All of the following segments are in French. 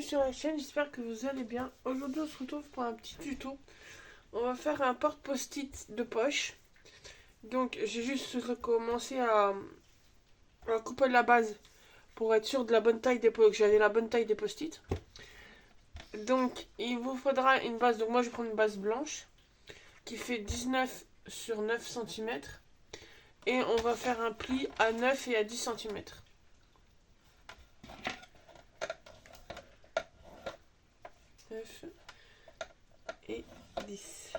sur la chaîne, j'espère que vous allez bien. Aujourd'hui on se retrouve pour un petit tuto. On va faire un porte-post-it de poche. Donc j'ai juste commencé à couper la base pour être sûr de la bonne taille que j'avais la bonne taille des post-it. Donc il vous faudra une base, donc moi je prends une base blanche qui fait 19 sur 9 cm. Et on va faire un pli à 9 et à 10 cm. Et 10.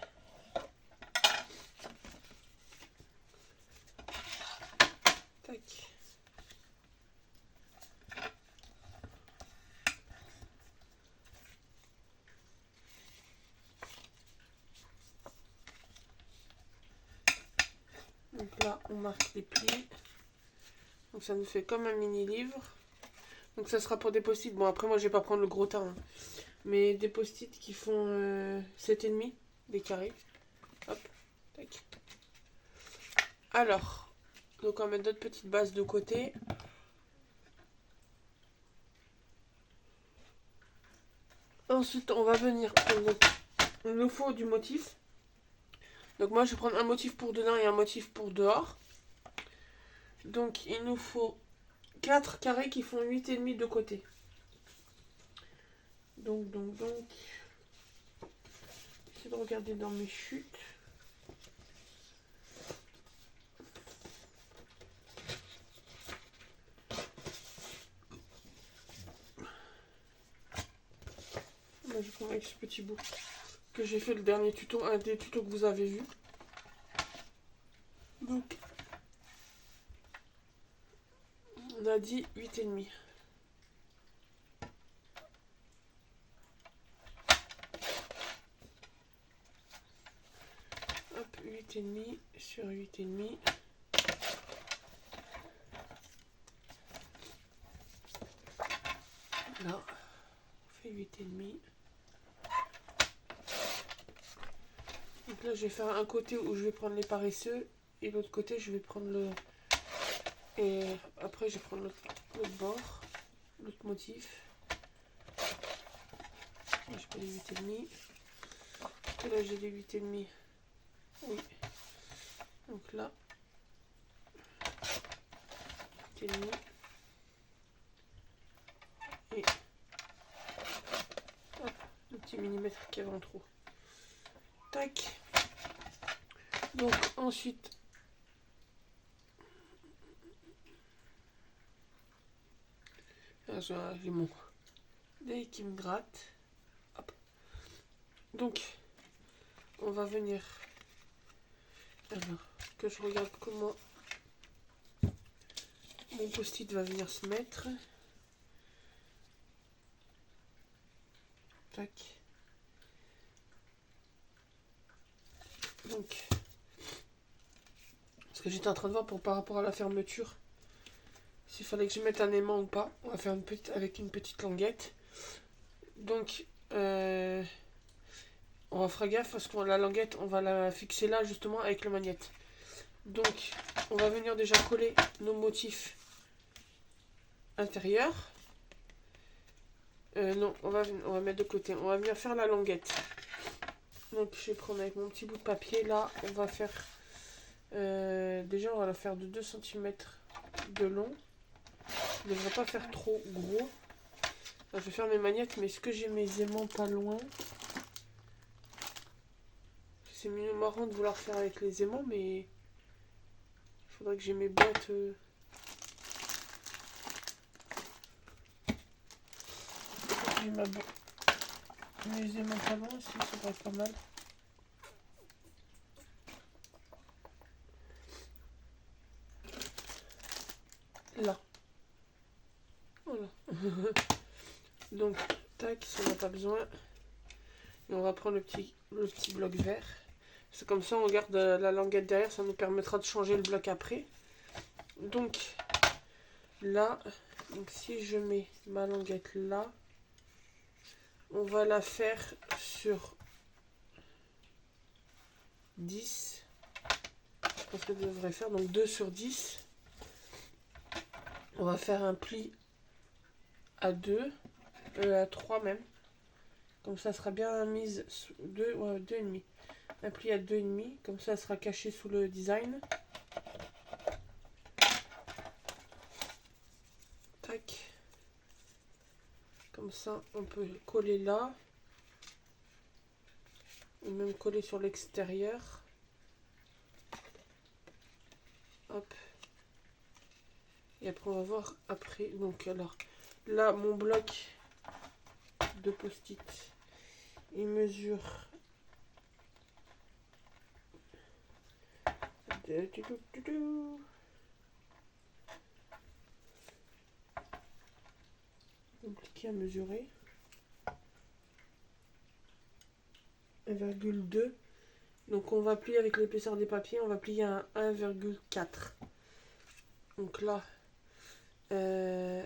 Tac. Donc là, on marque les plis. Donc ça nous fait comme un mini livre. Donc ça sera pour des post-it. Bon, après moi je vais pas prendre le gros tas, hein. Mais des post-it qui font 7,5, des carrés. Hop, tac. Alors, donc on va mettre d'autres petites bases de côté. Ensuite, on va venir prendre, il nous faut du motif. Donc moi je vais prendre un motif pour dedans et un motif pour dehors. Donc il nous faut 4 carrés qui font 8,5 de côté. Donc. J'essaie de regarder dans mes chutes. Là, je prends avec ce petit bout que j'ai fait le dernier tuto, un des tutos que vous avez vu. Donc, on a dit 8,5. Hop, 8,5 sur 8,5. Là, on fait 8,5. Donc là, je vais faire un côté où je vais prendre les paresseux et l'autre côté, je vais prendre le... Et après, je vais prendre l'autre bord, l'autre motif. Là, je prends les 8,5. Et là, j'ai les 8,5. Oui. Donc là, 8,5. Et hop, le petit millimètre qu'il y avait en trop. Tac. Donc ensuite, j'ai mon dé qui me gratte. Hop. Donc, on va venir. Alors, que je regarde comment mon post-it va venir se mettre. Tac. Donc, ce que j'étais en train de voir par rapport à la fermeture, s'il fallait que je mette un aimant ou pas. On va faire une petite avec une petite languette. Donc, on va faire gaffe parce que la languette, on va la fixer là justement avec le magnète. Donc, on va venir déjà coller nos motifs intérieurs. Non, on va mettre de côté. On va venir faire la languette. Donc, je vais prendre avec mon petit bout de papier. Là, on va faire... déjà, on va la faire de 2 cm de long. Je ne devrais pas faire trop gros. Là, je vais faire mes magnettes, mais est-ce que j'ai mes aimants pas loin? C'est mieux marrant de vouloir faire avec les aimants, mais... il faudrait que j'ai mes boîtes... J'ai mes aimants pas loin, ça serait pas mal. Là. Voilà. Donc, tac, ça n'a pas besoin. Et on va prendre le petit bloc vert. C'est comme ça, on garde la languette derrière, ça nous permettra de changer le bloc après. Donc, là, donc si je mets ma languette là, on va la faire sur 10. Je pense que je devrais faire donc 2 sur 10. On va faire un pli à 2. à 3 même. Comme ça sera bien mise sous 2, ouais, 2,5. Un pli à 2,5. Comme ça, elle sera cachée sous le design. Tac. Comme ça, on peut coller là. Ou même coller sur l'extérieur. Hop. Et après, on va voir après. Donc, alors, là, mon bloc de post-it, il mesure compliqué à mesurer. 1,2. Donc on va plier avec l'épaisseur des papiers, on va plier à 1,4. Donc là,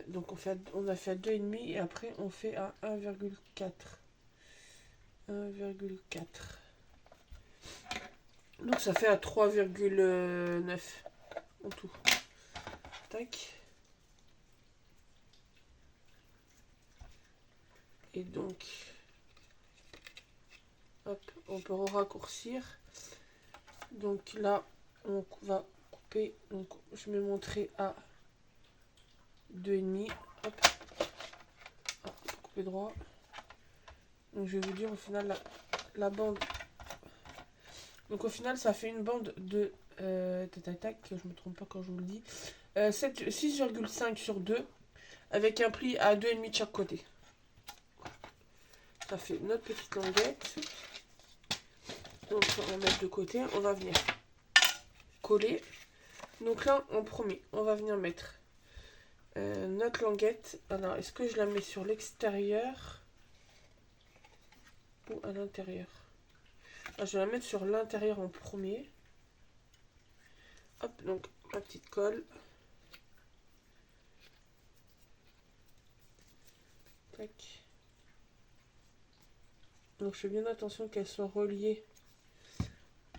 donc on a fait à 2,5 et après on fait à 1,4. 1,4. Donc ça fait à 3,9 en tout. Tac. Et donc, hop, on peut raccourcir. Donc là, on va couper. Donc je mets mon trait à 2,5. Hop. Ah, couper droit. Donc je vais vous dire au final la bande. Donc au final ça fait une bande de tac, je me trompe pas quand je vous le dis. 6,5 sur 2 avec un pli à 2,5 de chaque côté. Ça fait notre petite languette. Donc on va mettre de côté. On va venir coller. Donc là en premier, on va venir mettre notre languette. Alors est-ce que je la mets sur l'extérieur ou à l'intérieur? Je vais la mettre sur l'intérieur en premier. Hop, donc ma petite colle. Tac. Donc je fais bien attention qu'elle soit reliée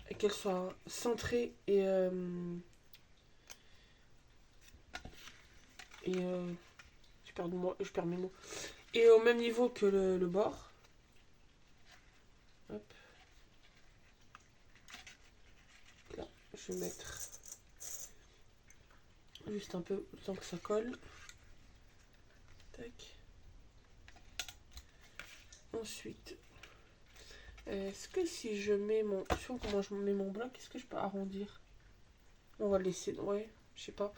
et qu'elle soit centrée et je perds mes mots. Et au même niveau que le bord. Hop. Là, je vais mettre juste un peu le temps que ça colle. Tac. Ensuite, est-ce que si je mets mon... Je sais pas comment je mets mon bloc, est-ce que je peux arrondir? On va le laisser, ouais, je sais pas.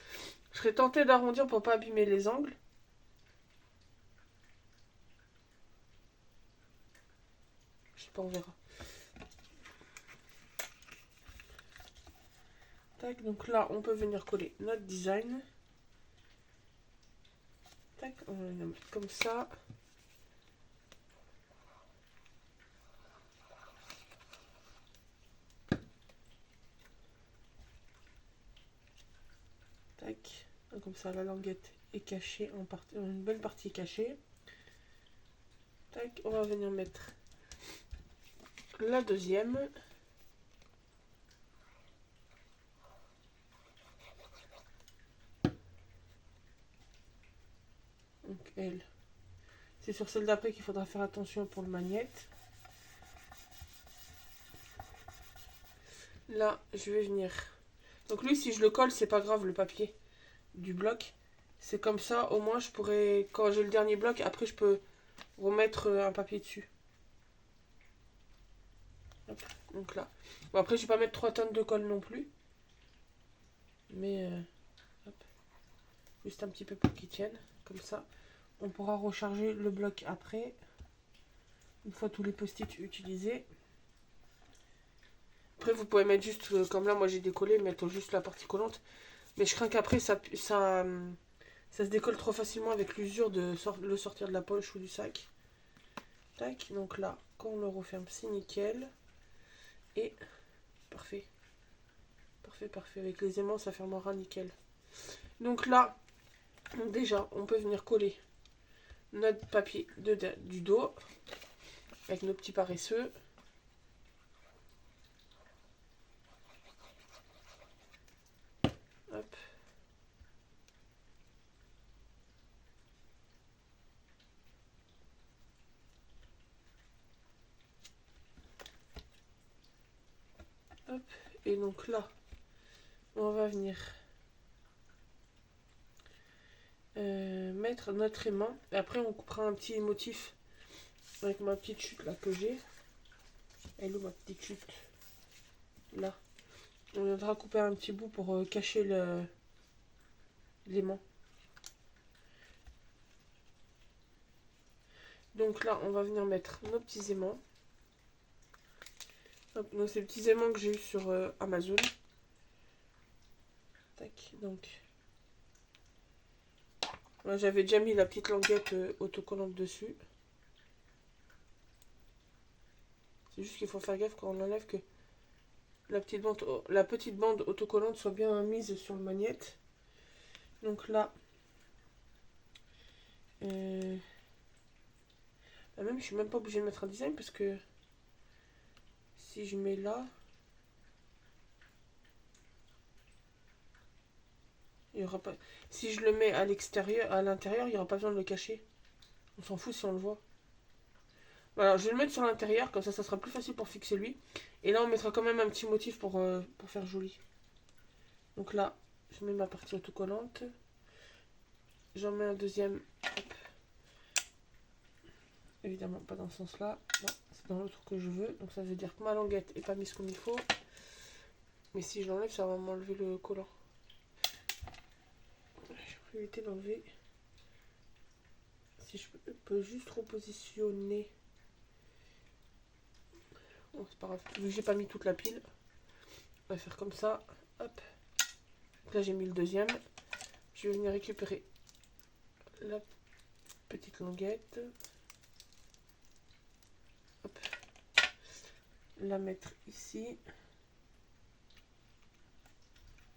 Je serais tentée d'arrondir pour pas abîmer les angles. Je sais pas, on verra. Tac, donc là, on peut venir coller notre design. Tac, on va venir mettre comme ça. Tac, comme ça, la languette est cachée en partie, une bonne partie est cachée. Tac, on va venir mettre la deuxième. Donc elle, c'est sur celle d'après qu'il faudra faire attention pour le magnète. Là, je vais venir. Donc lui, si je le colle, c'est pas grave, le papier du bloc. C'est comme ça, au moins je pourrais, quand j'ai le dernier bloc, après je peux remettre un papier dessus. Hop, donc là. Bon, après, je vais pas mettre 3 tonnes de colle non plus. Mais, hop. Juste un petit peu pour qu'il tienne. Comme ça, on pourra recharger le bloc après. Une fois tous les post-it utilisés. Après, vous pouvez mettre juste, comme là, moi j'ai décollé, mettre juste la partie collante. Mais je crains qu'après, ça se décolle trop facilement avec l'usure de le sortir de la poche ou du sac. Tac, donc là, quand on le referme, c'est nickel. Et parfait. Parfait, parfait. Avec les aimants, ça fermera nickel. Donc là, déjà, on peut venir coller notre papier du dos avec nos petits paresseux. Hop. Hop. Et donc là, on va venir mettre notre aimant. Et après, on coupera un petit motif avec ma petite chute là que j'ai. Elle est où ma petite chute? Là. On viendra couper un petit bout pour cacher l'aimant. Donc là, on va venir mettre nos petits aimants. Hop, donc ces petits aimants que j'ai eu sur Amazon. Tac, donc. Là, j'avais déjà mis la petite languette autocollante dessus. C'est juste qu'il faut faire gaffe quand on enlève que la petite bande autocollante soit bien mise sur le magnète. Donc là, même je suis même pas obligée de mettre un design parce que si je mets là, il y aura pas. Si je le mets à l'extérieur, à l'intérieur, il n'y aura pas besoin de le cacher. On s'en fout si on le voit. Voilà, je vais le mettre sur l'intérieur, comme ça sera plus facile pour fixer lui. Et là on mettra quand même un petit motif pour faire joli. Donc là, je mets ma partie autocollante. J'en mets un deuxième. Hop. Évidemment pas dans ce sens là. Non, c'est dans l'autre que je veux. Donc ça veut dire que ma languette est pas mise comme il faut. Mais si je l'enlève, ça va m'enlever le collant. Je vais éviter d'enlever. Si je peux juste repositionner. Bon, c'est pas grave. Vu que j'ai pas mis toute la pile, on va faire comme ça. Hop. Donc là j'ai mis le deuxième. Je vais venir récupérer la petite languette. Hop. La mettre ici.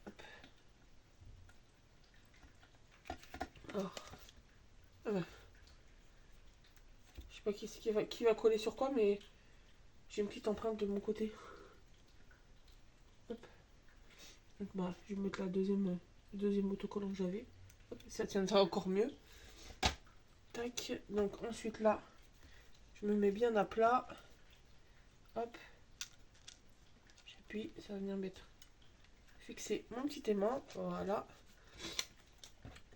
Hop. Alors. Je sais pas qui va coller sur quoi, mais j'ai une petite empreinte de mon côté. Hop. Donc bah, je vais mettre la deuxième autocollant que j'avais. Ça tiendra encore mieux. Tac. Donc ensuite là, je me mets bien à plat. Hop. J'appuie, ça va venir mettre. Fixer mon petit aimant. Voilà.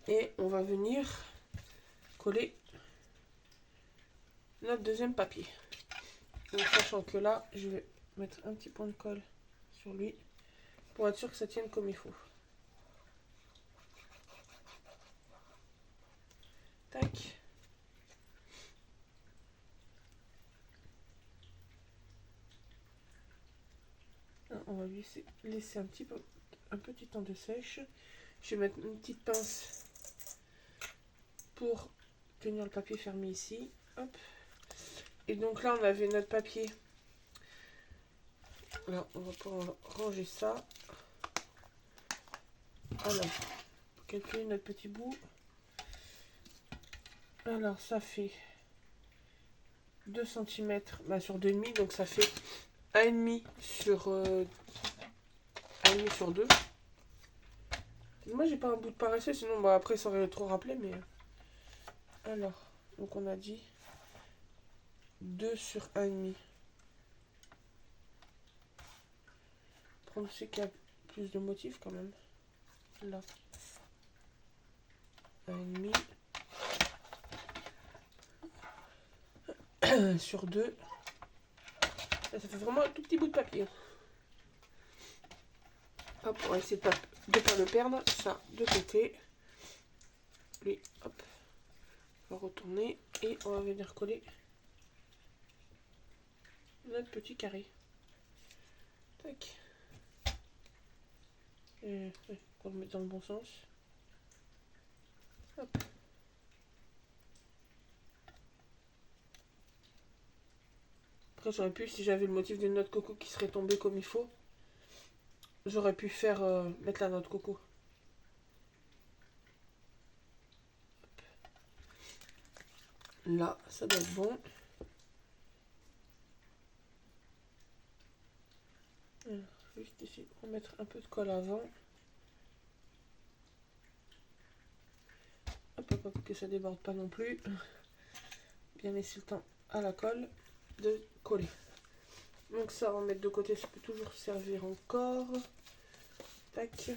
Et on va venir coller notre deuxième papier. Donc sachant que là, je vais mettre un petit point de colle sur lui pour être sûr que ça tienne comme il faut. Tac. On va lui laisser un petit temps de sèche. Je vais mettre une petite pince pour tenir le papier fermé ici. Hop. Et donc là, on avait notre papier. Là, on va pouvoir ranger ça. Alors, pour calculer notre petit bout. Alors, ça fait 2 cm sur 2,5, donc ça fait 1,5 sur 1,5 sur 2. Moi, j'ai pas un bout de paresseux, sinon bah, après ça aurait trop rappelé, mais. Alors, donc on a dit 2 sur 1,5. On sait qu'il y a plus de motifs quand même. Là. 1,5 sur 2. Là, ça fait vraiment un tout petit bout de papier. Hop, on va essayer de ne pas le perdre. Ça de côté. Lui, hop. On va retourner et on va venir coller notre petit carré. Tac. Et, on le met dans le bon sens. Hop. Après, j'aurais pu, si j'avais le motif d'une noix de coco qui serait tombé comme il faut, j'aurais pu faire mettre la noix de coco. Hop. Là, ça doit être bon. Alors, juste ici, on va mettre un peu de colle avant. Hop, hop, hop, que ça déborde pas non plus. Bien laisser le temps à la colle de coller. Donc ça, on va mettre de côté, ça peut toujours servir encore. Tac.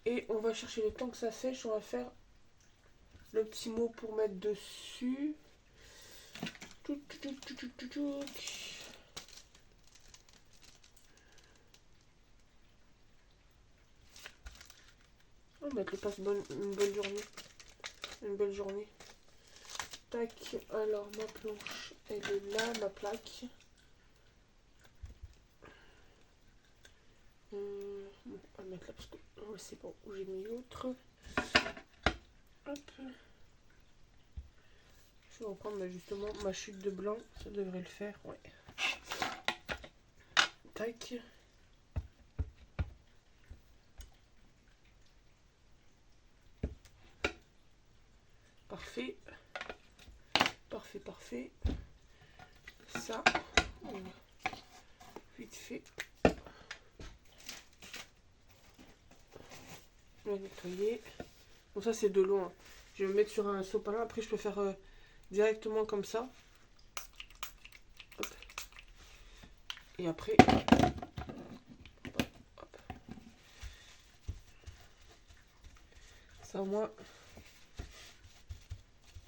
Et on va chercher le temps que ça sèche, on va faire le petit mot pour mettre dessus. On va mettre le passe une bonne journée. Une belle journée. Tac, alors ma planche, elle est là, ma plaque. Bon, on va le mettre là parce que c'est bon où j'ai mis l'autre. Hop. Je vais reprendre justement ma chute de blanc, ça devrait le faire, ouais. Tac. Parfait. Parfait, parfait. Ça, on va vite fait le nettoyer. Bon, ça c'est de l'eau, hein. Je vais me mettre sur un sopalin, après je peux faire directement comme ça. Hop. Et après, hop, hop. Ça au moins,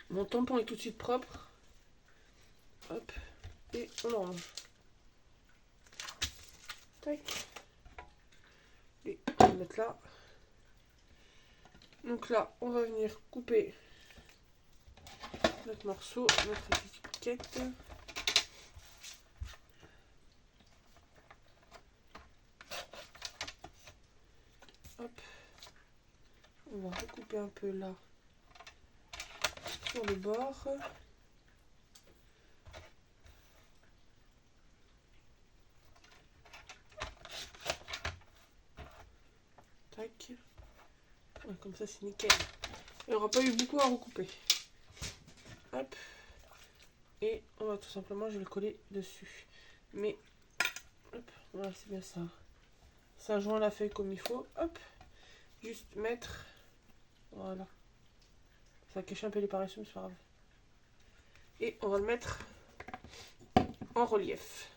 mon tampon est tout de suite propre. Hop. Et on le range. Tac. Et on va le mettre là. Donc là, on va venir couper notre morceau, notre étiquette. Hop. On va recouper un peu là sur le bord. Tac. Ouais, comme ça c'est nickel. Il n'y aura pas eu beaucoup à recouper. Hop. Et on va tout simplement, je vais le coller dessus. Mais, hop, voilà, c'est bien ça. Ça joint la feuille comme il faut. Hop. Juste mettre. Voilà. Ça cache un peu les pareils, mais c'est pas grave. Et on va le mettre en relief.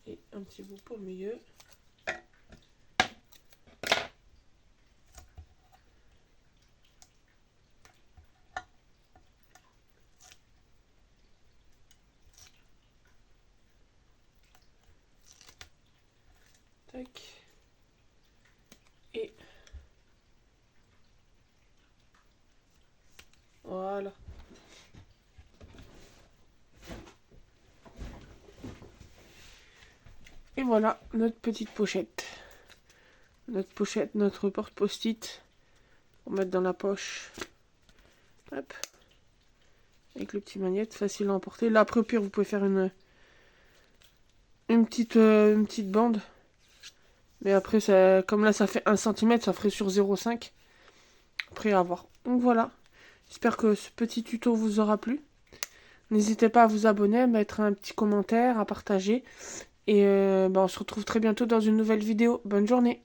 Et un petit bout pour le milieu. Tac. Et voilà. Et voilà notre petite pochette. Notre pochette, notre porte post-it. Pour mettre dans la poche. Hop. Avec le petit magnète, facile à emporter. Là, après, au pire, vous pouvez faire une petite bande. Mais après, ça, comme là, ça fait 1 cm, ça ferait sur 0,5. Après, à voir. Donc voilà. J'espère que ce petit tuto vous aura plu. N'hésitez pas à vous abonner, à mettre un petit commentaire, à partager. Et on se retrouve très bientôt dans une nouvelle vidéo. Bonne journée.